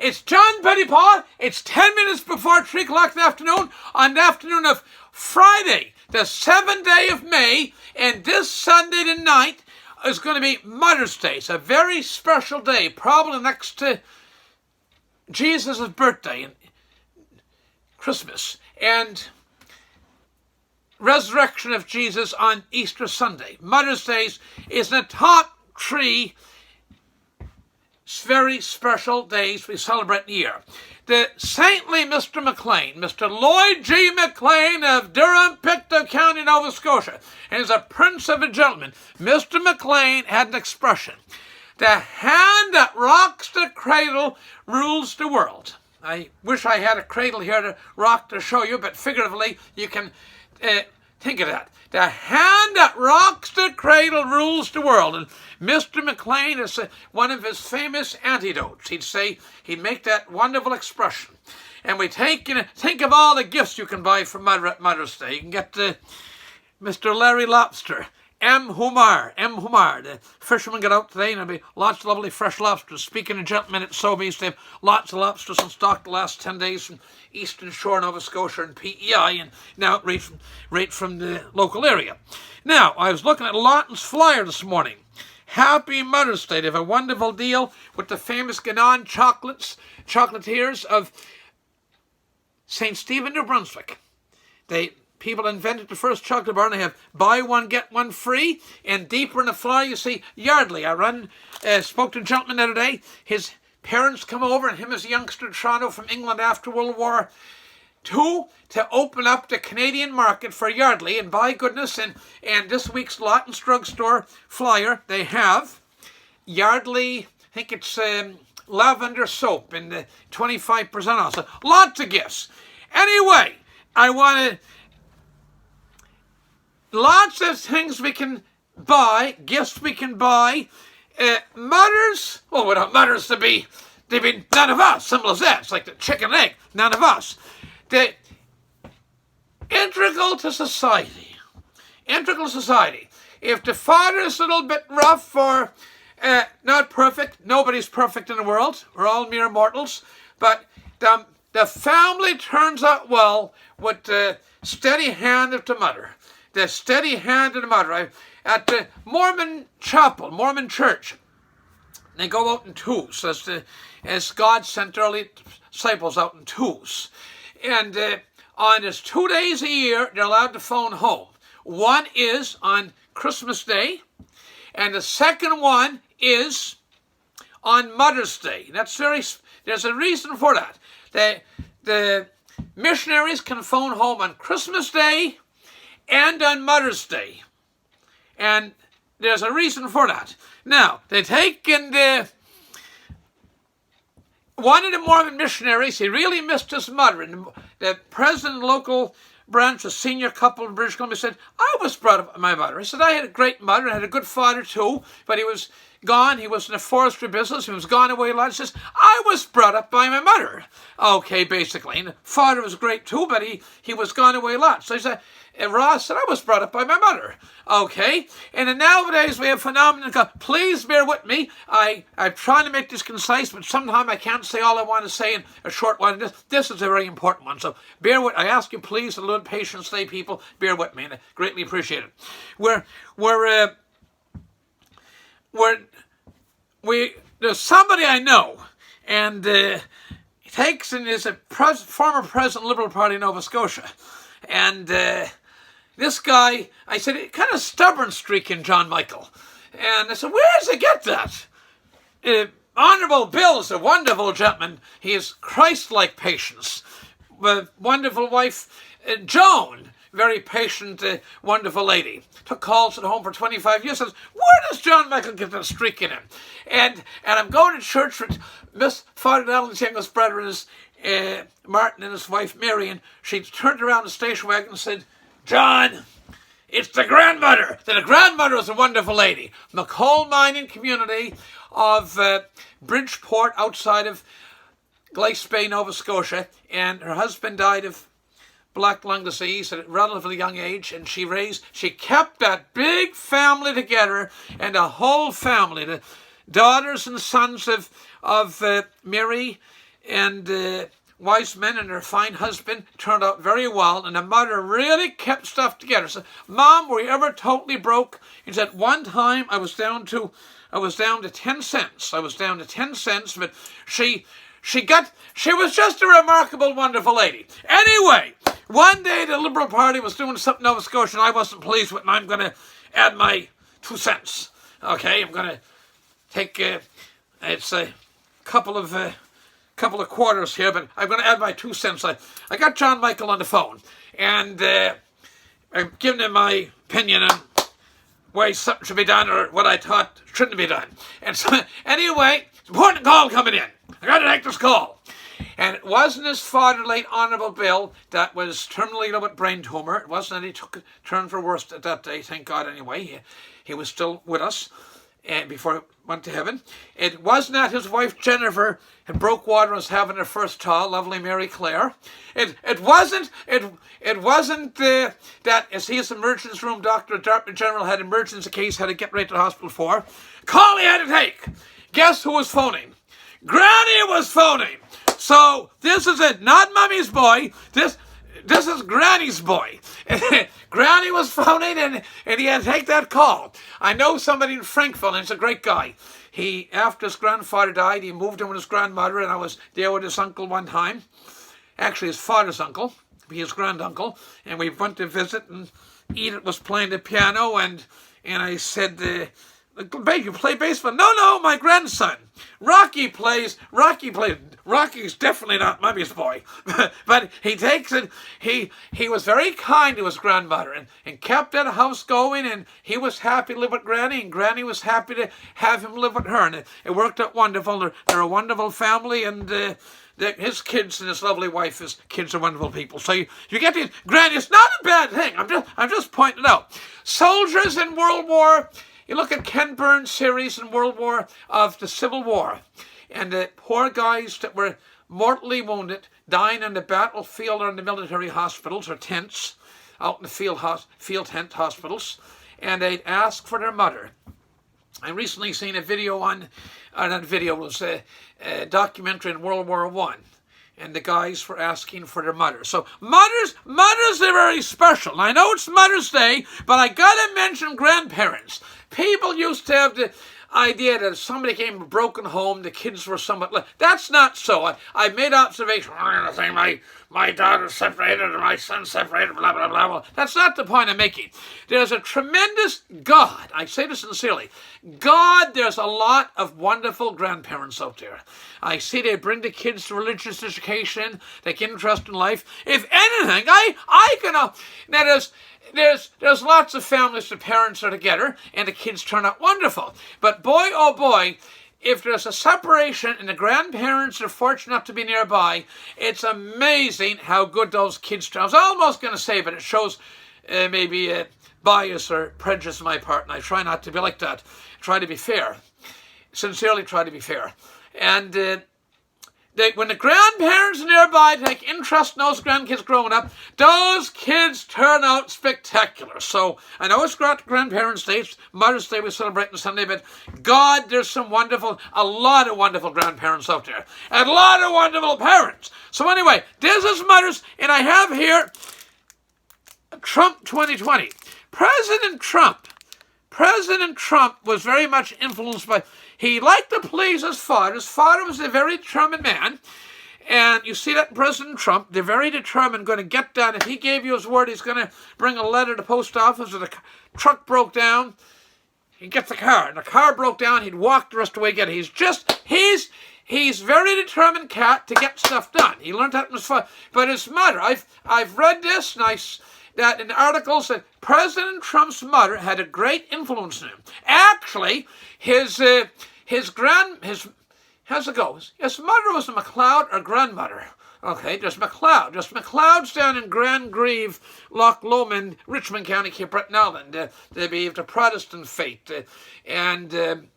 It's John Pettipas. It's 10 minutes before 3 o'clock in the afternoon on the afternoon of Friday, the 7th day of May, and this Sunday the 9th is going to be Mother's Day. It's a very special day, probably next to Jesus' birthday and Christmas and resurrection of Jesus on Easter Sunday. Mother's Day is in the top 3 very special days we celebrate in the year. The saintly Mr. McLean, Mr. Lloyd G. McLean of Durham, Pictou County, Nova Scotia, and is a prince of a gentleman. Mr. McLean had an expression: the hand that rocks the cradle rules the world. I wish I had a cradle here to rock to show you, but figuratively you can think of that. The hand that rocks the cradle rules the world. And Mr. McLean is one of his famous antidotes. He'd make that wonderful expression. And we think of all the gifts you can buy for Mother's Day. You can get Mr. Larry Lobster, M. Humar. The fishermen get out today and there'll be lots of lovely fresh lobsters. Speaking of gentlemen at Sobeys, they have lots of lobsters in stock the last 10 days from Eastern Shore, Nova Scotia and PEI, and now right from the local area. Now, I was looking at Lawton's flyer this morning. Happy Mother's Day. They have a wonderful deal with the famous Ganon chocolatiers of St. Stephen, New Brunswick. People invented the first chocolate bar, and they have buy one, get one free. And deeper in the flyer, you see Yardley. Spoke to a gentleman the other day. His parents come over, and him as a youngster to Toronto from England after World War II to open up the Canadian market for Yardley. And by goodness, and this week's Lawton's Drugstore flyer, they have Yardley, I think it's lavender soap in the 25% off. So lots of gifts. Anyway, I want to... Lots of things we can buy, gifts we can buy. Mothers, well, without mothers there'd be none of us. Simple as that. It's like the chicken and egg. None of us. The integral to society. If the father's a little bit rough or not perfect, nobody's perfect in the world. We're all mere mortals. But the family turns out well with the steady hand of the mother. The steady hand of the mother. At the Mormon chapel, Mormon church, they go out in twos, as God sent early disciples out in twos. And on this 2 days a year, they're allowed to phone home. One is on Christmas Day, and the second one is on Mother's Day. There's a reason for that. The missionaries can phone home on Christmas Day and on Mother's Day. And there's a reason for that. Now, they take in one of the Mormon missionaries, he really missed his mother. And the president of the local branch, a senior couple in British Columbia, said, I was brought up by my mother. He said, I had a great mother, I had a good father too, but he was gone. He was in the forestry business. He was gone away a lot. He says, I was brought up by my mother. Okay, basically. And the father was great too, but he was gone away a lot. So he said, Ross said, I was brought up by my mother. Okay. And then nowadays we have phenomenon called, please bear with me. I'm trying to make this concise, but sometimes I can't say all I want to say in a short while. This is a very important one. So bear with, I ask you please, a little patience today, people. Bear with me, and I greatly appreciate it. There's somebody I know, and he takes and is a former president of the Liberal Party in Nova Scotia. And this guy, I said, kind of stubborn streak in John Michael. And I said, where does he get that? Honourable Bill is a wonderful gentleman. He has Christ-like patience. Wonderful wife, Joan, very patient, wonderful lady. Took calls at home for 25 years. Says, where does John Michael get that streak in him? And I'm going to church with Miss Father Allen's youngest brother and his Martin and his wife Mary, and she turned around the station wagon and said, John, it's the grandmother. The grandmother is a wonderful lady from the coal mining community of Bridgeport outside of Glace Bay, Nova Scotia, and her husband died of black lung disease at a relatively young age, and she kept that big family together, and the whole family, the daughters and sons of Mary, and wise men and her fine husband turned out very well, and the mother really kept stuff together. So, Mom, were you ever totally broke? He said, one time I was down to 10 cents. I was down to 10 cents, but she was just a remarkable, wonderful lady. Anyway, one day the Liberal Party was doing something in Nova Scotia and I wasn't pleased with it, and I'm going to add my 2 cents. Okay, I'm going to take, it's a couple of quarters here, but I'm going to add my 2 cents. I got John Michael on the phone, and I'm giving him my opinion on why something should be done or what I thought shouldn't be done. And so, anyway, it's an important call coming in. I got to take this call. And it wasn't his father, late Honourable Bill, that was terminally ill with brain tumour. It wasn't that he took a turn for worse at that day, thank God anyway. He was still with us before he went to heaven. It wasn't that his wife Jennifer had broke water and was having her first child, lovely Mary Claire. It wasn't that as his emergency room doctor, Department General, had emergency case, had to get right to the hospital for. Call he had to take. Guess who was phoning? Granny was phoning. So this is it, not Mummy's boy. This is Granny's boy. Granny was phoning, and he had to take that call. I know somebody in Frankville, and he's a great guy. After his grandfather died, he moved in with his grandmother, and I was there with his uncle one time. Actually, his father's uncle, his granduncle, and we went to visit, and Edith was playing the piano, and I said, babe, you play baseball? No, my grandson. Rocky plays. Rocky's definitely not Mummy's boy. But he takes it. He was very kind to his grandmother and kept that house going, and he was happy to live with Granny, and Granny was happy to have him live with her. And it worked out wonderful. They're a wonderful family, and his kids and his lovely wife, his kids are wonderful people. So you get these. Granny, it's not a bad thing. I'm just pointing it out. Soldiers in World War. You look at Ken Burns' series in World War of the Civil War, and the poor guys that were mortally wounded, dying on the battlefield or in the military hospitals or tents, out in the field tent hospitals, and they'd ask for their mother. I recently seen a video it was a documentary in World War I, and the guys were asking for their mother. So mothers are very special. And I know it's Mother's Day, but I gotta mention grandparents. People used to have the idea that if somebody came from a broken home, the kids were somewhat. That's not so. I made observations. My daughter separated or my son separated, blah, blah, blah, blah. That's not the point I'm making. There's a tremendous God. I say this sincerely. There's a lot of wonderful grandparents out there. I see they bring the kids to religious education, they get interest in life. If anything, I can. Now there's lots of families, the parents are together, and the kids turn out wonderful. But boy, oh boy, if there's a separation and the grandparents are fortunate enough to be nearby, it's amazing how good those kids turn out. I was almost going to say, but it shows maybe a bias or prejudice on my part, and I try not to be like that. Try to be fair. Sincerely try to be fair. And when the grandparents are nearby to take interest in those grandkids growing up, those kids turn out spectacular. So I know it's Grandparents' Day, it's Mother's Day we celebrate on Sunday, but there's a lot of wonderful grandparents out there, and a lot of wonderful parents. So anyway, this is Mother's, and I have here Trump 2020. President Trump was very much influenced by. He liked to please his father. His father was a very determined man. And you see that in President Trump. They're very determined, going to get that. If he gave you his word, he's going to bring a letter to the post office. If the truck broke down, he'd get the car. And the car broke down, he'd walk the rest of the way to get it. He's very determined cat to get stuff done. He learned that from his father. But his mother, I've read this, and that in articles that President Trump's mother had a great influence on him. Actually, his mother was a MacLeod or grandmother. Okay, there's MacLeod. There's MacLeod's down in Grand Grieve, Loch Lomond, Richmond County, Cape Breton Island. They be of the Protestant faith and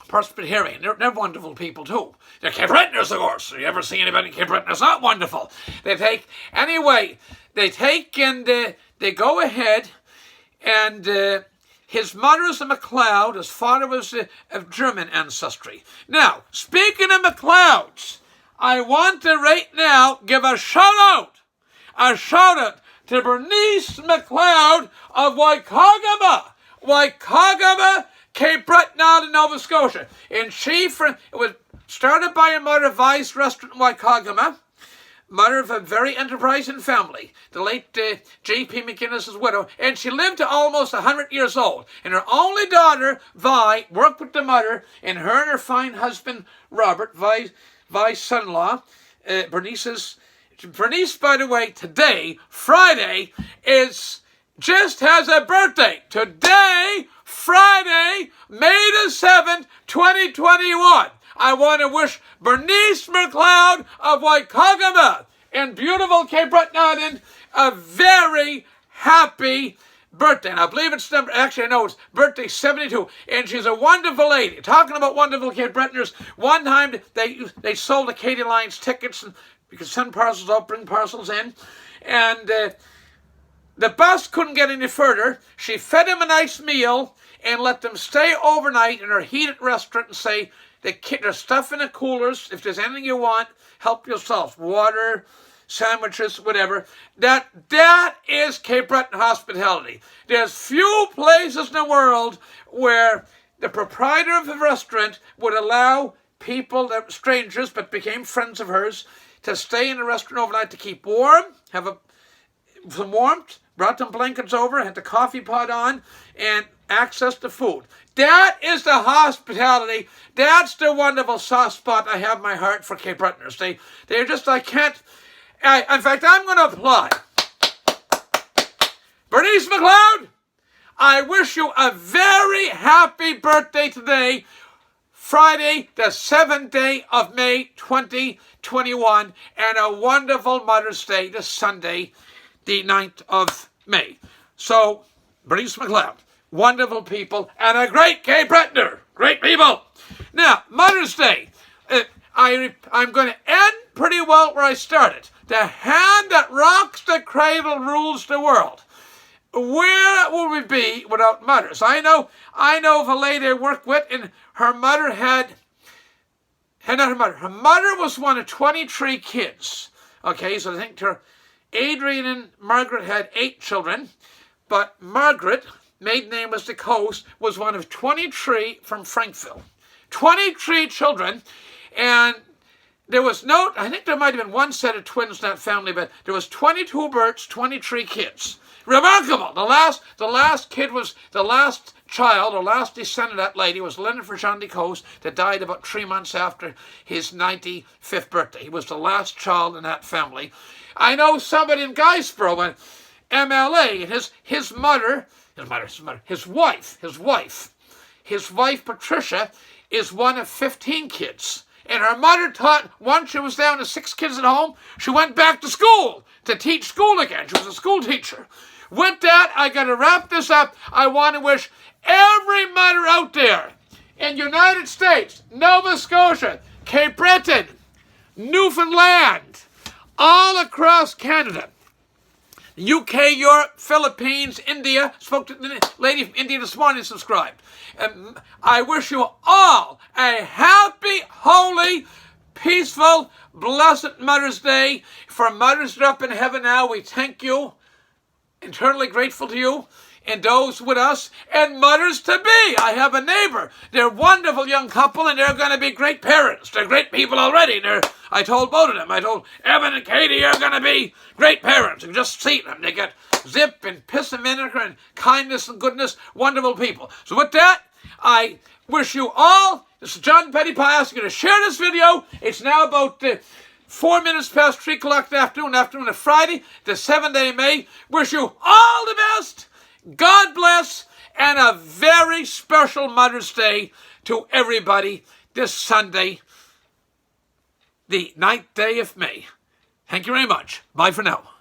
Presbyterian. They're wonderful people too. They're Cape Bretoners, of course. You ever see anybody in Cape Breton that's not wonderful? They take and they go ahead, and his mother is a MacLeod, his father was of German ancestry. Now, speaking of MacLeods, I want to right now give a shout out to Bernice McLeod of Waikagama, Cape Breton Island, Nova Scotia. And it was started by a mother of Vice Restaurant in Waikagama, mother of a very enterprising family, the late J.P. McGinnis's widow, and she lived to almost 100 years old. And her only daughter, Vi, worked with the mother, and her fine husband, Robert, Vi's son-in-law, Bernice, by the way, today, Friday, just has a birthday. Today, Friday, May the 7th, 2021. I want to wish Bernice McLeod of Waikagama in beautiful Cape Breton Island a very happy birthday. And I believe it's actually I know it's birthday 72, and she's a wonderful lady. Talking about wonderful Cape Bretoners, one time they sold the Katie Lions tickets, and you could send parcels out, bring parcels in, and the bus couldn't get any further. She fed them a nice meal and let them stay overnight in her heated restaurant and say, there's stuff in the coolers. If there's anything you want, help yourself. Water, sandwiches, whatever. That is Cape Breton hospitality. There's few places in the world where the proprietor of the restaurant would allow people that were strangers but became friends of hers to stay in the restaurant overnight to keep warm, have some warmth, brought them blankets over, had the coffee pot on, and access to food. That is the hospitality. That's the wonderful soft spot I have in my heart for Cape Bretoners. They're just, in fact, I'm going to applaud. Bernice McLeod, I wish you a very happy birthday today, Friday, the 7th day of May, 2021, and a wonderful Mother's Day this Sunday, the 9th of May. So, Bernice McLeod, wonderful people, and a great Cape Bretoner. Great people. Now, Mother's Day. I'm going to end pretty well where I started. The hand that rocks the cradle rules the world. Where would we be without mothers? I know of a lady I work with, and her mother her mother was one of 23 kids. Okay, so I think Adrian and Margaret had 8 children, but Margaret, maiden name was the Cove, was one of 23 from Frankville. 23 children, and I think there might have been one set of twins in that family, but there was 22 births, 23 kids. Remarkable. The last kid was the last child, or last descendant of that lady was Leonard Ferjandi Coast, that died about 3 months after his 95th birthday. He was the last child in that family. I know somebody in Guysborough, an MLA, and his wife Patricia is one of 15 kids. And her mother taught, once she was down to 6 kids at home, she went back to school to teach school again. She was a school teacher. With that, I got to wrap this up. I want to wish every mother out there in United States, Nova Scotia, Cape Breton, Newfoundland, all across Canada, UK, Europe, Philippines, India. Spoke to the lady from India this morning, subscribed. I wish you all a happy, holy, peaceful, blessed Mother's Day. For mothers that are up in heaven now, we thank you, eternally grateful to you, and those with us, and mothers to be. I have a neighbor. They're a wonderful young couple, and they're going to be great parents. They're great people already. I told both of them. I told Evan and Katie, you're going to be great parents. You just see them. They got zip and piss and vinegar and kindness and goodness. Wonderful people. So with that, I wish you all, this is John Pettipas, going to share this video. It's now about 4 minutes past 3 o'clock in the afternoon of Friday, the 7th day of May. Wish you all the best. God bless, and a very special Mother's Day to everybody this Sunday, the 9th day of May. Thank you very much. Bye for now.